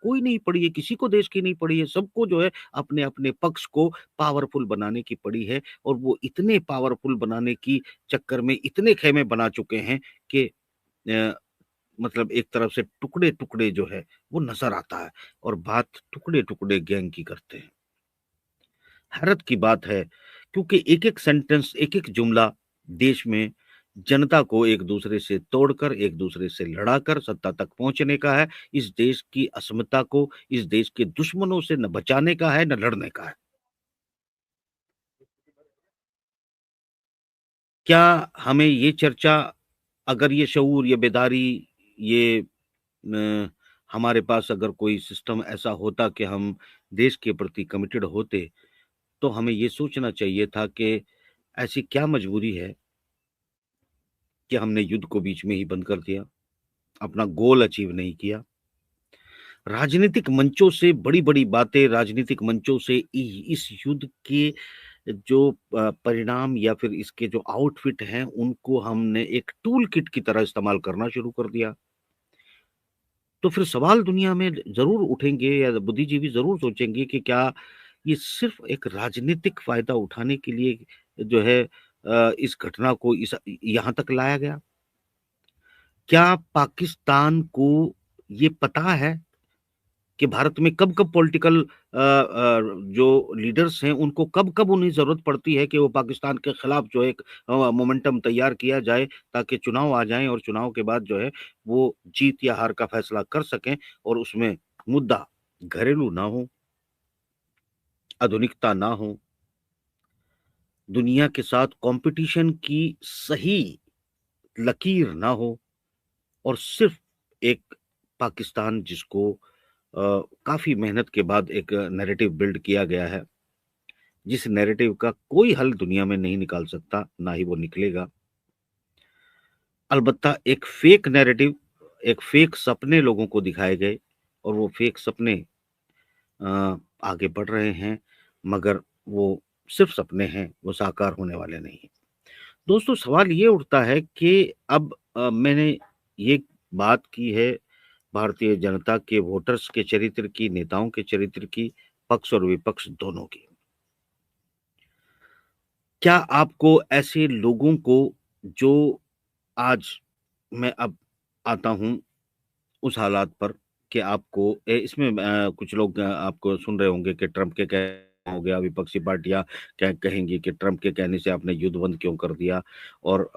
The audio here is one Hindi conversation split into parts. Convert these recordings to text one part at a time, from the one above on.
कोई नहीं पड़ी है, किसी को देश की नहीं पड़ी है, सबको जो है अपने-अपने पक्ष को पावरफुल बनाने की पड़ी है और वो इतने पावरफुल बनाने की चक्कर में इतने ख़ैमे बना चुके हैं कि अ, मतलब एक तरफ से टुकड़े-टुकड़े जो है वो नज़र आता है और बात टुकड़े-टुकड़े गैंग की करते हैं। हैरत की बात है क्योंकि एक-एक सेंटेंस, एक-एक जुमला देश में जनता को एक-दूसरे से तोड़कर, एक-दूसरे से लड़ाकर सत्ता तक पहुँचने का है। इस देश की अस्मिता को, इस देश के दुश्मनों से न बचाने का है, न लड़ने का है। क्या हमें ये चर्चा अगर ये शऊर, ये बेदारी, ये अ, हमारे पास अगर कोई सिस्टम ऐसा होता कि हम देश के प्रति कमिटेड होते, तो हमें ये सोचना चाहिए था कि ऐसी क्या मजबूरी है कि हमने युद्ध को बीच में ही बंद कर दिया, अपना गोल अचीव नहीं किया। राजनीतिक मंचों से बड़ी-बड़ी बातें, राजनीतिक मंचों से इ इस युद्ध के जो परिणाम या फिर इसके जो आउटफिट हैं, उनको हमने एक टूल किट की तरह इस्तेमाल करना शुरू कर दिया। तो फिर सवाल दुनिया में ज़रूर उठेंगे या बुद्धिजीवी ज़रूर सोचेंगे कि क्या ये सिर्फ़ एक राजनीतिक फ़ायदा उठाने के लिए जो है इस घटना को इस यहाँ तक लाया गया? क्या पाकिस्तान को ये पता है कि भारत में कब-कब पॉलिटिकल जो लीडर्स हैं, उनको कब-कब उन्हें ज़रूरत पड़ती है कि वो पाकिस्तान के खिलाफ जो है एक मोमेंटम तैयार किया जाए, ताकि चुनाव आ जाएँ और चुनाव के बाद जो है, वो जीत या हार का फैसला कर सकें और उसमें मुद्दा घरेलू ना हो, आधुनिकता ना हो, दुनिया के साथ कॉम्पिटिशन की सही लकीर ना हो और सिर्फ़ एक पाकिस्तान जिसको काफ़ी मेहनत के बाद एक नैरेटिव बिल्ड किया गया है, जिस नैरेटिव का कोई हल दुनिया में नहीं निकाल सकता, ना ही वो निकलेगा। अलबत्ता एक फ़ेक नैरेटिव, एक फ़ेक सपने लोगों को दिखाए गए और वो फ़ेक सपने आगे बढ़ रहे हैं, मगर वो सिर्फ़ सपने हैं, वो साकार होने वाले नहीं हैं। दोस्तों सवाल ये उठता है कि अब मैंने ये बात की है भारतीय जनता के वोटर्स के चरित्र की, नेताओं के चरित्र की, पक्ष और विपक्ष दोनों की। क्या आपको ऐसे लोगों को जो आज मैं अब आता हूँ उस हालात पर कि आपको इसमें कुछ लोग आपको सुन रहे होंगे कि ट्रंप के कह हो गया, विपक्षी पार्टियाँ कहेंगी कि ट्रंप के कहने से आपने युद्ध बंद क्यों कर दिया? और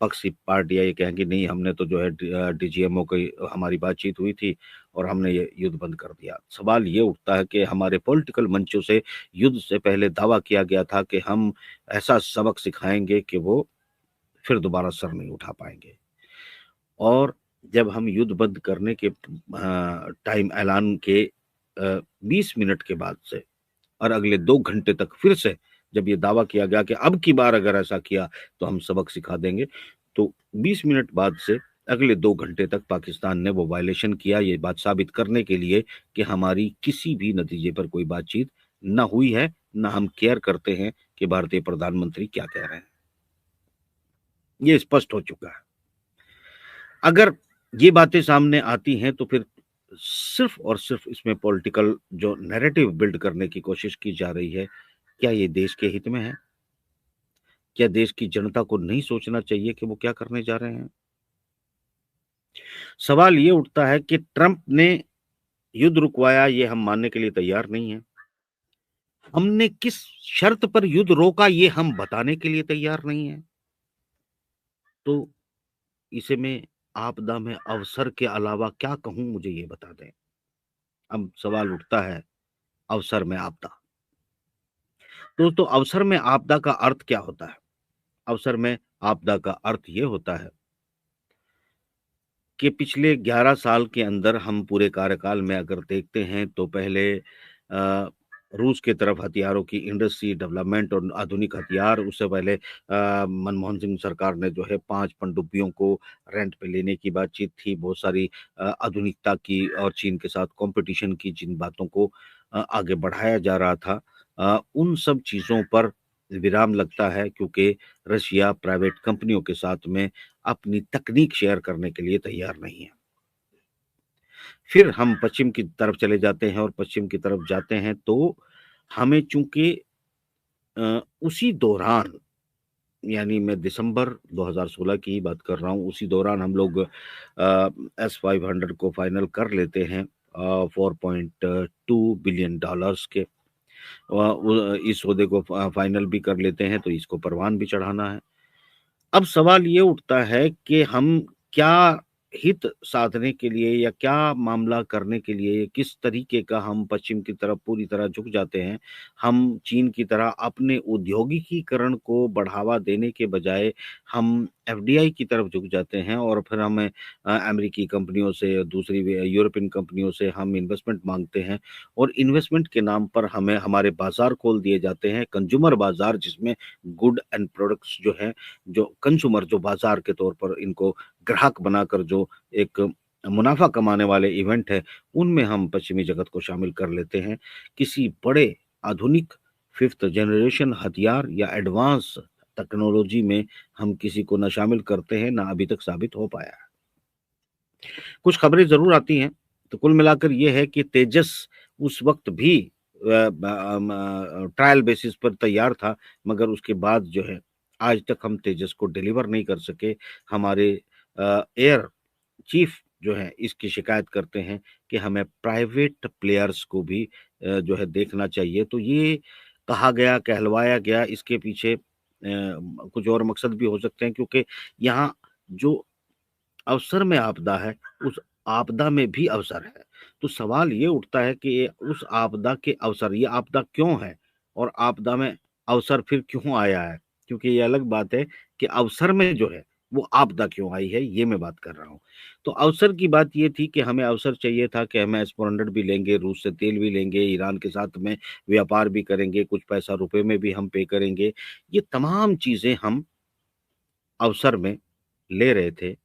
पक्षी पार्टियाँ ये कहेंगी नहीं हमने तो जो है डीजीएमओ की हमारी बातचीत हुई थी और हमने ये युद्ध बंद कर दिया। सवाल ये उठता है कि हमारे पॉलिटिकल मंचों से युद्ध से पहले दावा किया गया था कि हम ऐसा सबक सिखाएँगे कि वो फिर दोबारा सर नहीं उठा पाएँगे। और जब हम युद्ध बंद करने के टाइम ऐलान के 20 मिनट के बाद से और अगले 2 घंटे तक फिर से जब ये दावा किया गया कि अब की बार अगर ऐसा किया तो हम सबक सिखा देंगे, तो 20 मिनट बाद से अगले 2 घंटे तक पाकिस्तान ने वो वायलेशन किया, ये बात साबित करने के लिए कि हमारी किसी भी नतीजे पर कोई बातचीत ना हुई है, ना हम केयर करते हैं कि भारतीय प्रधानमंत्री क्या कह रहे हैं। ये स्पष्ट हो चुका है। अगर ये बातें सामने आती हैं तो फिर सिर्फ़ और सिर्फ़ इसमें पॉलिटिकल जो नैरेटिव बिल्ड करने की कोशिश की जा रही है, क्या ये देश के हित में है? क्या देश की जनता को नहीं सोचना चाहिए कि वो क्या करने जा रहे हैं? सवाल ये उठता है कि ट्रंप ने युद्ध रुकवाया ये हम मानने के लिए तैयार नहीं हैं। हमने किस शर्त पर युद्ध रोका ये हम बताने के लिए तैयार नहीं हैं। तो इसे मैं आपदा में अवसर के अलावा क्या कहूँ मुझे ये बता दें? अब सवाल उठता है अवसर में आपदा। दोस्तों अवसर में आपदा का अर्थ क्या होता है? अवसर में आपदा का अर्थ ये होता है कि पिछले 11 साल के अंदर हम पूरे कार्यकाल में अगर देखते हैं तो पहले रूस की तरफ हथियारों की इंडस्ट्री डेवलपमेंट और आधुनिक हथियार, उससे पहले मनमोहन सिंह सरकार ने जो है 5 पनडुब्बियों को रेंट पे लेने की बातचीत थी। बहुत सारी आधुनिकता की और चीन के साथ कॉम्पिटिशन की जिन बातों को आगे बढ़ाया जा रहा था, उन सब चीज़ों पर विराम लगता है क्योंकि रशिया प्राइवेट कंपनियों के साथ में अपनी तकनीक शेयर करने के लिए तैयार नहीं है। फिर हम पश्चिम की तरफ चले जाते हैं और पश्चिम की तरफ जाते हैं तो हमें चूँकि उसी दौरान, यानी मैं दिसंबर 2016 की ही बात कर रहा हूँ, उसी दौरान हम लोग S-500 को फाइनल कर लेते हैं 4.2 बिलियन डॉलर्स के। इस सौदे को फाइनल भी कर लेते हैं तो इसको परवान भी चढ़ाना है। अब सवाल ये उठता है कि हम क्या हित साधने के लिए या क्या मामला करने के लिए, किस तरीके का हम पश्चिम की तरफ पूरी तरह झुक जाते हैं। हम चीन की तरह अपने औद्योगिकीकरण को बढ़ावा देने के बजाय हम एफडीआई की तरफ झुक जाते हैं और फिर हमें अमेरिकी कंपनियों से, दूसरी यूरोपियन कंपनियों से हम इन्वेस्टमेंट मांगते हैं और इन्वेस्टमेंट के नाम पर हमें हमारे बाजार खोल दिए जाते हैं, कंज्यूमर बाजार, जिसमें गुड एंड प्रोडक्ट्स जो है, जो कंज्यूमर, जो बाजार के तौर पर इनको ग्राहक बनाकर जो एक मुनाफा कमाने वाले इवेंट है, उनमें हम पश्चिमी जगत को शामिल कर लेते हैं। किसी बड़े आधुनिक फिफ्थ जनरेशन हथियार या एडवांस टेक्नोलॉजी में हम किसी को न शामिल करते हैं, ना अभी तक साबित हो पाया है। कुछ खबरें जरूर आती हैं, तो कुल मिलाकर ये है कि तेजस उस वक्त भी ट्रायल बेसिस पर तैयार था, मगर उसके बाद जो है आज तक हम तेजस को डिलीवर नहीं कर सके। हमारे एयर चीफ जो है इसकी शिकायत करते हैं कि हमें प्राइवेट प्लेयर्स को भी जो है देखना चाहिए। तो ये कहा गया, कहलवाया गया, इसके पीछे कुछ और मकसद भी हो सकते हैं, क्योंकि यहाँ जो अवसर में आपदा है, उस आपदा में भी अवसर है। तो सवाल ये उठता है कि ये उस आपदा के अवसर, ये आपदा क्यों है और आपदा में अवसर फिर क्यों आया है? क्योंकि ये अलग बात है कि अवसर में जो है वो आपदा क्यों आई है, ये मैं बात कर रहा हूँ। तो अवसर की बात ये थी कि हमें अवसर चाहिए था कि हमें S-400 भी लेंगे, रूस से तेल भी लेंगे, ईरान के साथ में व्यापार भी करेंगे, कुछ पैसा रुपए में भी हम पे करेंगे। ये तमाम चीज़ें हम अवसर में ले रहे थे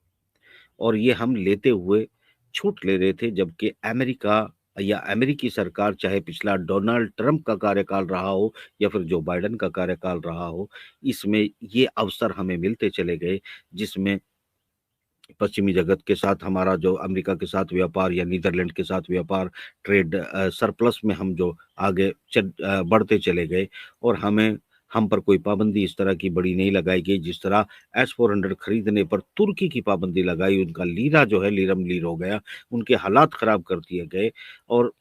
और ये हम लेते हुए छूट ले रहे थे, जबकि अमेरिका या अमेरिकी सरकार, चाहे पिछला डोनाल्ड ट्रंप का कार्यकाल रहा हो या फिर जो बाइडेन का कार्यकाल रहा हो, इसमें ये अवसर हमें मिलते चले गए, जिसमें पश्चिमी जगत के साथ हमारा जो अमेरिका के साथ व्यापार या नीदरलैंड के साथ व्यापार, ट्रेड सरप्लस में हम जो आगे बढ़ते चले गए और हम पर कोई पाबंदी इस तरह की बड़ी नहीं लगाई गई, जिस तरह S-400 खरीदने पर तुर्की की पाबंदी लगाई, उनका लीरा जो है लीरम लीर हो गया, उनके हालात खराब कर दिए गए और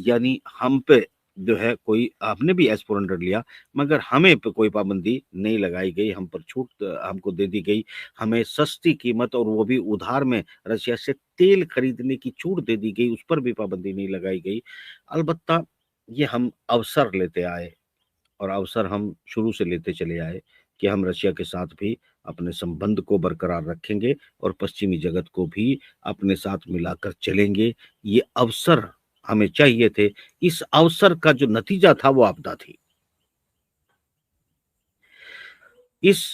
यानी हम पे जो है कोई, आपने भी S-400 लिया मगर हमें पे कोई पाबंदी नहीं लगाई गई, हम पर छूट हमको दे दी गई, हमें सस्ती कीमत और वो भी उधार में रशिया से तेल खरीदने की छूट दे दी गई, उस पर भी पाबंदी नहीं लगाई गई। अलबत्ता ये हम अवसर लेते आए और अवसर हम शुरू से लेते चले आए कि हम रशिया के साथ भी अपने संबंध को बरकरार रखेंगे और पश्चिमी जगत को भी अपने साथ मिलाकर चलेंगे। ये अवसर हमें चाहिए थे। इस अवसर का जो नतीजा था वो आपदा थी। इस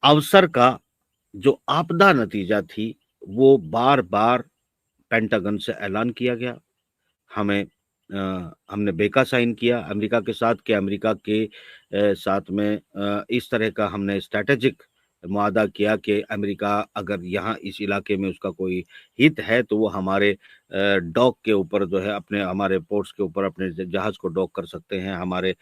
अवसर का जो आपदा नतीजा थी वो बार-बार पेंटागन से ऐलान किया गया। हमें हमने बेका साइन किया अमेरिका के साथ कि अमेरिका के साथ में इस तरह का हमने स्ट्रैटेजिक मुआहदा किया कि अमेरिका अगर यहाँ इस इलाके में उसका कोई हित है तो वो हमारे डॉक के ऊपर जो है, अपने हमारे पोर्ट्स के ऊपर अपने जहाज़ को डॉक कर सकते हैं, हमारे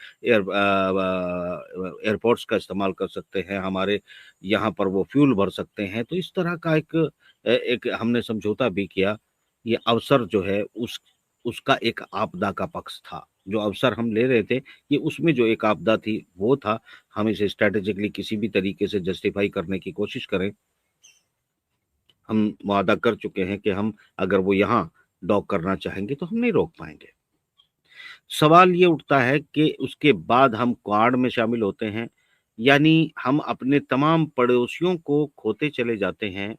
एयरपोर्ट्स का इस्तेमाल कर सकते हैं, हमारे यहाँ पर वो फ्यूल भर सकते हैं। तो इस तरह का एक हमने समझौता भी किया। ये अवसर जो है उसका एक आपदा का पक्ष था। जो अवसर हम ले रहे थे, ये उसमें जो एक आपदा थी वो था। हम इसे स्ट्रैटेजिकली किसी भी तरीके से जस्टिफाई करने की कोशिश करें, हम वादा कर चुके हैं कि हम अगर वो यहाँ डॉक करना चाहेंगे तो हम नहीं रोक पाएँगे। सवाल ये उठता है कि उसके बाद हम क्वाड में शामिल होते हैं, यानी हम अपने तमाम पड़ोसियों को खोते चले जाते हैं।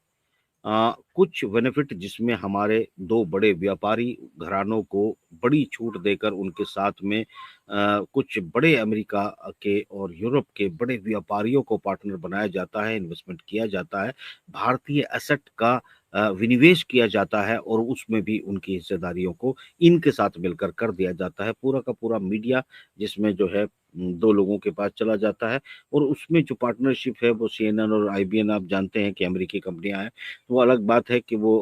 कुछ बेनिफिट जिसमें हमारे 2 बड़े व्यापारी घरानों को बड़ी छूट देकर उनके साथ में कुछ बड़े अमेरिका के और यूरोप के बड़े व्यापारियों को पार्टनर बनाया जाता है, इन्वेस्टमेंट किया जाता है। भारतीय एसेट का विनिवेश किया जाता है और उसमें भी उनकी हिस्सेदारियों को इनके साथ मिलकर कर दिया जाता है। पूरा का पूरा मीडिया जिसमें जो है 2 लोगों के पास चला जाता है और उसमें जो पार्टनरशिप है वो सीएनएन और आईबीएन, आप जानते हैं कि अमेरिकी कंपनियां हैं। तो वो अलग बात है कि वो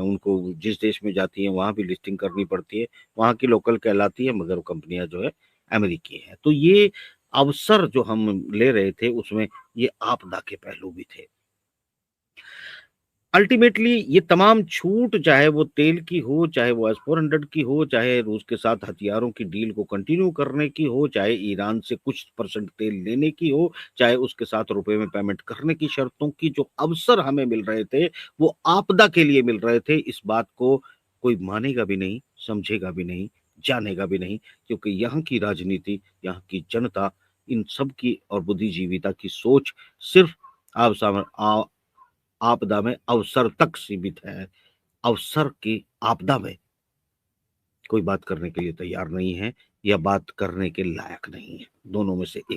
उनको जिस देश में जाती हैं वहाँ भी लिस्टिंग करनी पड़ती है, वहाँ की लोकल कहलाती है, मगर वो कंपनियां जो है अमेरिकी हैं। तो ये अवसर जो हम ले रहे थे उसमें ये आपदा के पहलू भी थे। अल्टीमेटली ये तमाम छूट, चाहे वो तेल की हो, चाहे वो एस-400 की हो, चाहे रूस के साथ हथियारों की डील को कंटिन्यू करने की हो, चाहे ईरान से कुछ परसेंट तेल लेने की हो, चाहे उसके साथ रुपए में पेमेंट करने की शर्तों की जो अवसर हमें मिल रहे थे, वो आपदा के लिए मिल रहे थे। इस बात को कोई मानेगा भी नहीं, समझेगा भी नहीं, जानेगा भी नहीं, क्योंकि यहाँ की राजनीति, यहाँ की जनता, इन सब की और बुद्धिजीविता की सोच सिर्फ आप साम आ आपदा में अवसर तक सीमित है। अवसर की आपदा में कोई बात करने के लिए तैयार नहीं है या बात करने के लायक नहीं है। दोनों में से एक